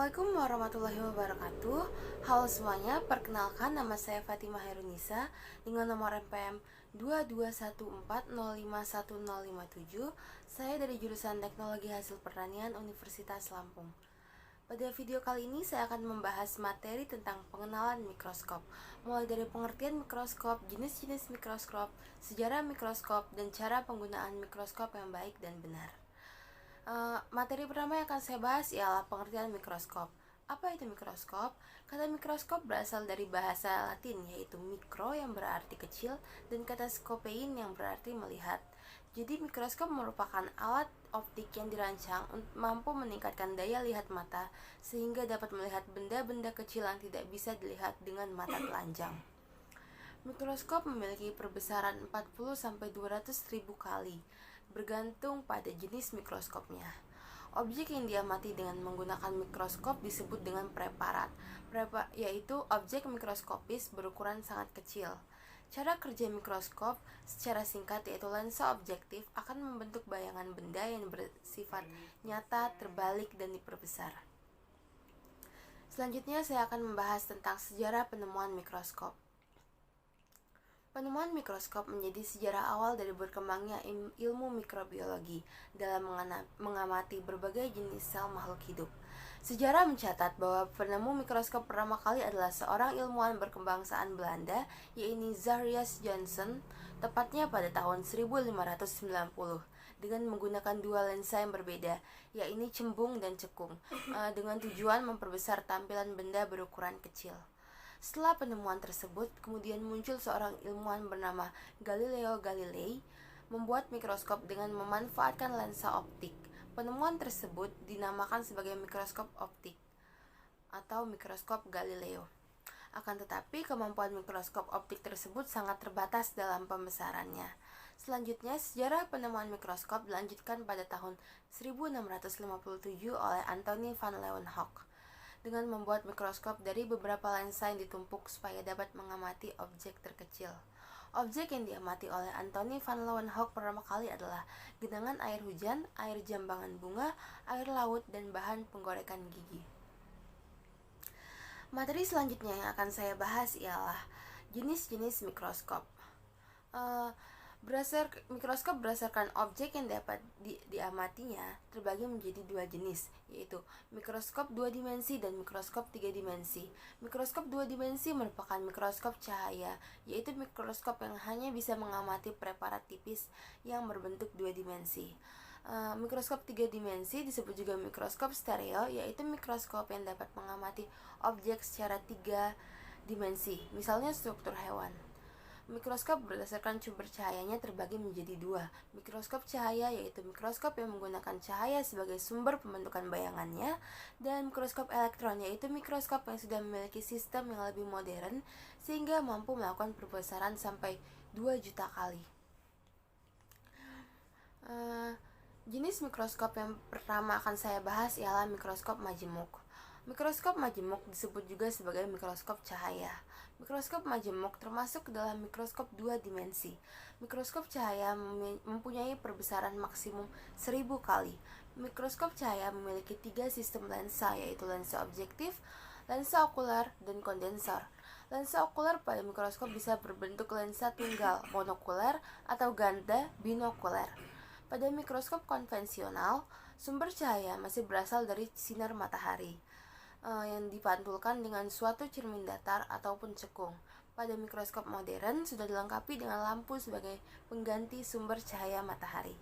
Assalamualaikum warahmatullahi wabarakatuh. Halo semuanya, perkenalkan nama saya Fatimah Herunisa dengan nomor NPM 2214051057. Saya dari jurusan Teknologi Hasil Pertanian Universitas Lampung. Pada video kali ini saya akan membahas materi tentang pengenalan mikroskop, mulai dari pengertian mikroskop, jenis-jenis mikroskop, sejarah mikroskop, dan cara penggunaan mikroskop yang baik dan benar. Materi pertama yang akan saya bahas ialah pengertian mikroskop. Apa itu mikroskop? Kata mikroskop berasal dari bahasa Latin, yaitu mikro yang berarti kecil dan kata skopein yang berarti melihat. Jadi mikroskop merupakan alat optik yang dirancang untuk mampu meningkatkan daya lihat mata sehingga dapat melihat benda-benda kecil yang tidak bisa dilihat dengan mata telanjang. Mikroskop memiliki perbesaran 40-200 ribu kali, bergantung pada jenis mikroskopnya. Objek yang diamati dengan menggunakan mikroskop disebut dengan preparat, yaitu objek mikroskopis berukuran sangat kecil. Cara kerja mikroskop secara singkat yaitu lensa objektif akan membentuk bayangan benda yang bersifat nyata, terbalik, dan diperbesar. Selanjutnya saya akan membahas tentang sejarah penemuan mikroskop. Penemuan mikroskop menjadi sejarah awal dari berkembangnya ilmu mikrobiologi dalam mengamati berbagai jenis sel makhluk hidup. Sejarah mencatat bahwa penemu mikroskop pertama kali adalah seorang ilmuwan berkebangsaan Belanda, yaitu Zacharias Janssen, tepatnya pada tahun 1590, dengan menggunakan dua lensa yang berbeda, yaitu cembung dan cekung, dengan tujuan memperbesar tampilan benda berukuran kecil. Setelah penemuan tersebut, kemudian muncul seorang ilmuwan bernama Galileo Galilei membuat mikroskop dengan memanfaatkan lensa optik. Penemuan tersebut dinamakan sebagai mikroskop optik atau mikroskop Galileo. Akan tetapi, kemampuan mikroskop optik tersebut sangat terbatas dalam pembesarannya. Selanjutnya, sejarah penemuan mikroskop dilanjutkan pada tahun 1657 oleh Anthony van Leeuwenhoek dengan membuat mikroskop dari beberapa lensa yang ditumpuk supaya dapat mengamati objek terkecil. Objek yang diamati oleh Anthony van Leeuwenhoek pertama kali adalah genangan air hujan, air jambangan bunga, air laut, dan bahan penggorekan gigi. Materi selanjutnya yang akan saya bahas ialah jenis-jenis mikroskop. Mikroskop berdasarkan objek yang dapat diamatinya terbagi menjadi dua jenis, yaitu mikroskop 2 dimensi dan mikroskop 3 dimensi. Mikroskop 2 dimensi merupakan mikroskop cahaya, yaitu mikroskop yang hanya bisa mengamati preparat tipis yang berbentuk 2 dimensi. Mikroskop 3 dimensi disebut juga mikroskop stereo, yaitu mikroskop yang dapat mengamati objek secara 3 dimensi, misalnya struktur hewan. Mikroskop berdasarkan sumber cahayanya terbagi menjadi dua. Mikroskop cahaya yaitu mikroskop yang menggunakan cahaya sebagai sumber pembentukan bayangannya, dan mikroskop elektron yaitu mikroskop yang sudah memiliki sistem yang lebih modern sehingga mampu melakukan perbesaran sampai 2 juta kali. Jenis mikroskop yang pertama akan saya bahas ialah mikroskop majemuk. Mikroskop majemuk disebut juga sebagai mikroskop cahaya. Mikroskop majemuk termasuk ke dalam mikroskop 2 dimensi. Mikroskop cahaya mempunyai perbesaran maksimum 1000 kali. Mikroskop cahaya memiliki 3 sistem lensa, yaitu lensa objektif, lensa okuler, dan kondensor. Lensa okuler pada mikroskop bisa berbentuk lensa tunggal, monokuler, atau ganda, binokuler. Pada mikroskop konvensional, sumber cahaya masih berasal dari sinar matahari yang dipantulkan dengan suatu cermin datar ataupun cekung. Pada mikroskop modern sudah dilengkapi dengan lampu sebagai pengganti sumber cahaya matahari.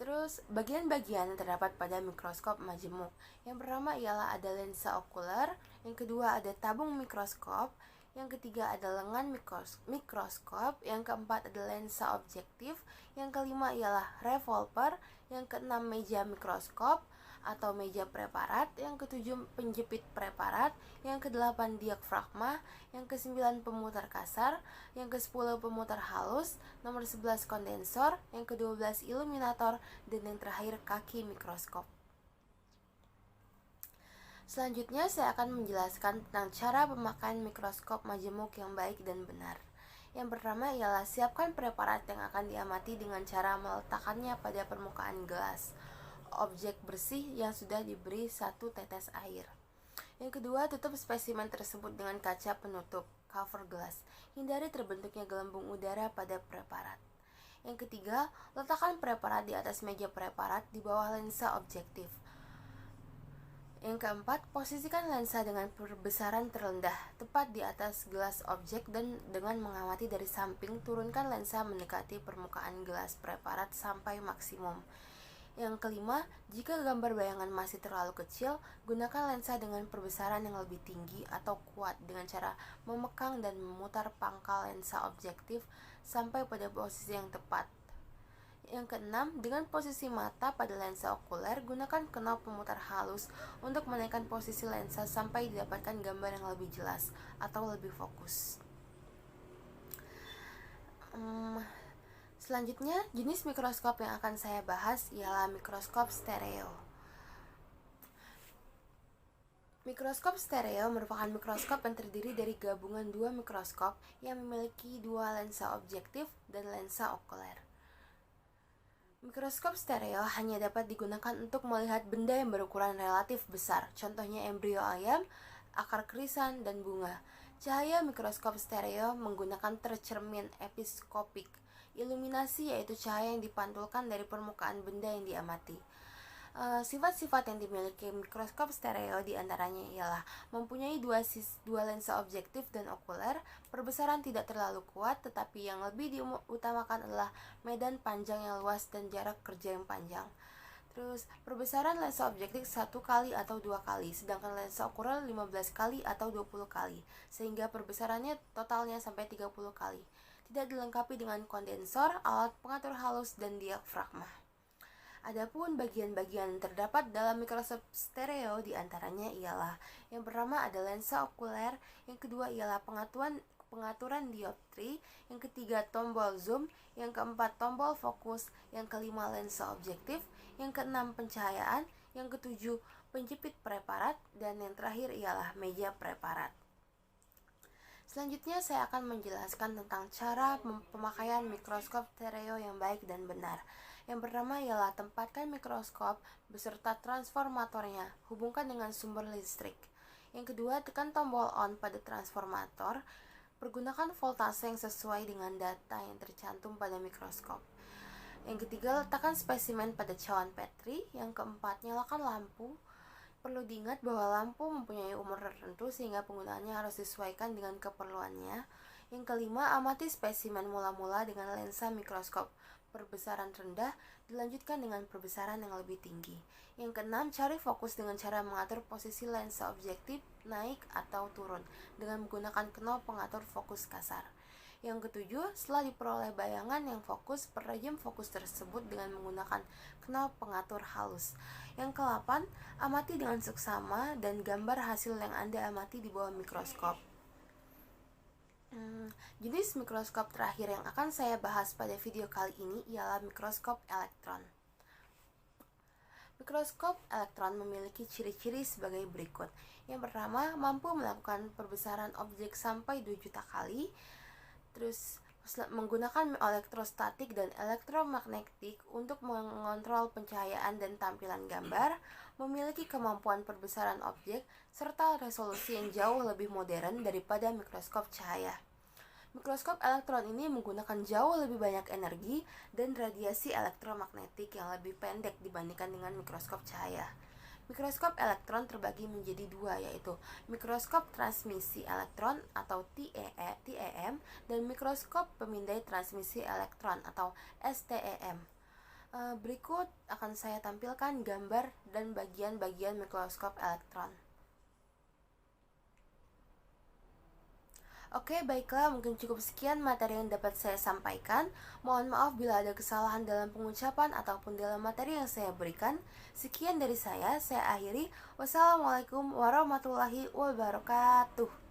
Terus, bagian-bagian yang terdapat pada mikroskop majemuk. Yang pertama ialah ada lensa okuler, yang kedua ada tabung mikroskop, yang ketiga ada lengan mikroskop, yang keempat ada lensa objektif, yang kelima ialah revolver, yang keenam meja mikroskop atau meja preparat, yang ketujuh penjepit preparat, yang kedelapan diafragma, yang kesembilan pemutar kasar, yang kesepuluh pemutar halus, nomor 11 kondensor, yang ke-12 iluminator, dan yang terakhir kaki mikroskop. Selanjutnya saya akan menjelaskan tentang cara pemakaian mikroskop majemuk yang baik dan benar. Yang pertama ialah siapkan preparat yang akan diamati dengan cara meletakkannya pada permukaan gelas. objek bersih yang sudah diberi 1 tetes air. Yang kedua, tutup spesimen tersebut dengan kaca penutup cover glass. Hindari terbentuknya gelembung udara pada preparat. Yang ketiga, letakkan preparat di atas meja preparat di bawah lensa objektif. Yang keempat, posisikan lensa dengan perbesaran terendah, tepat di atas gelas objek dan dengan mengamati dari samping, turunkan lensa mendekati permukaan gelas preparat sampai maksimum. Yang kelima, jika gambar bayangan masih terlalu kecil, gunakan lensa dengan perbesaran yang lebih tinggi atau kuat dengan cara memekang dan memutar pangkal lensa objektif sampai pada posisi yang tepat. Yang keenam, dengan posisi mata pada lensa okuler, gunakan knop pemutar halus untuk menaikkan posisi lensa sampai didapatkan gambar yang lebih jelas atau lebih fokus. Selanjutnya, jenis mikroskop yang akan saya bahas ialah mikroskop stereo. Mikroskop stereo merupakan mikroskop yang terdiri dari gabungan dua mikroskop yang memiliki dua lensa objektif dan lensa okuler. Mikroskop stereo hanya dapat digunakan untuk melihat benda yang berukuran relatif besar, contohnya embrio ayam, akar krisan, dan bunga. Cahaya mikroskop stereo menggunakan tercermin episkopik. Iluminasi yaitu cahaya yang dipantulkan dari permukaan benda yang diamati. Sifat-sifat yang dimiliki mikroskop stereo diantaranya ialah mempunyai dua lensa objektif dan okuler, perbesaran tidak terlalu kuat, tetapi yang lebih diutamakan adalah medan panjang yang luas dan jarak kerja yang panjang. Terus, perbesaran lensa objektif 1 kali atau 2 kali, sedangkan lensa okuler 15 kali atau 20 kali, sehingga perbesarannya totalnya sampai 30 kali. Tidak dilengkapi dengan kondensor, alat pengatur halus, dan diafragma. Adapun bagian-bagian terdapat dalam mikroskop stereo diantaranya ialah yang pertama ada lensa okuler, yang kedua ialah pengaturan dioptri, yang ketiga tombol zoom, yang keempat tombol fokus, yang kelima lensa objektif, yang keenam pencahayaan, yang ketujuh penjepit preparat, dan yang terakhir ialah meja preparat. Selanjutnya saya akan menjelaskan tentang cara pemakaian mikroskop stereo yang baik dan benar. Yang pertama ialah tempatkan mikroskop beserta transformatornya, hubungkan dengan sumber listrik. Yang kedua, tekan tombol on pada transformator, pergunakan voltase yang sesuai dengan data yang tercantum pada mikroskop. Yang ketiga, letakkan spesimen pada cawan Petri. Yang keempat, nyalakan lampu. Perlu diingat bahwa lampu mempunyai umur tertentu sehingga penggunaannya harus disesuaikan dengan keperluannya. Yang kelima, amati spesimen mula-mula dengan lensa mikroskop perbesaran rendah, dilanjutkan dengan perbesaran yang lebih tinggi. Yang keenam, cari fokus dengan cara mengatur posisi lensa objektif naik atau turun dengan menggunakan knop pengatur fokus kasar. Yang ketujuh, setelah diperoleh bayangan yang fokus, pertajam fokus tersebut dengan menggunakan knop pengatur halus. Yang ke-8, amati dengan seksama dan gambar hasil yang Anda amati di bawah mikroskop. Jenis mikroskop terakhir yang akan saya bahas pada video kali ini ialah mikroskop elektron. Mikroskop elektron memiliki ciri-ciri sebagai berikut. Yang pertama, mampu melakukan perbesaran objek sampai 2 juta kali. Terus menggunakan elektrostatik dan elektromagnetik untuk mengontrol pencahayaan dan tampilan gambar, memiliki kemampuan perbesaran objek, serta resolusi yang jauh lebih modern daripada mikroskop cahaya. Mikroskop elektron ini menggunakan jauh lebih banyak energi dan radiasi elektromagnetik yang lebih pendek dibandingkan dengan mikroskop cahaya. Mikroskop elektron terbagi menjadi dua, yaitu mikroskop transmisi elektron atau TEM dan mikroskop pemindai transmisi elektron atau STEM. Berikut akan saya tampilkan gambar dan bagian-bagian mikroskop elektron. Oke, baiklah, mungkin cukup sekian materi yang dapat saya sampaikan. Mohon maaf bila ada kesalahan dalam pengucapan ataupun dalam materi yang saya berikan. Sekian dari saya akhiri. Wassalamualaikum warahmatullahi wabarakatuh.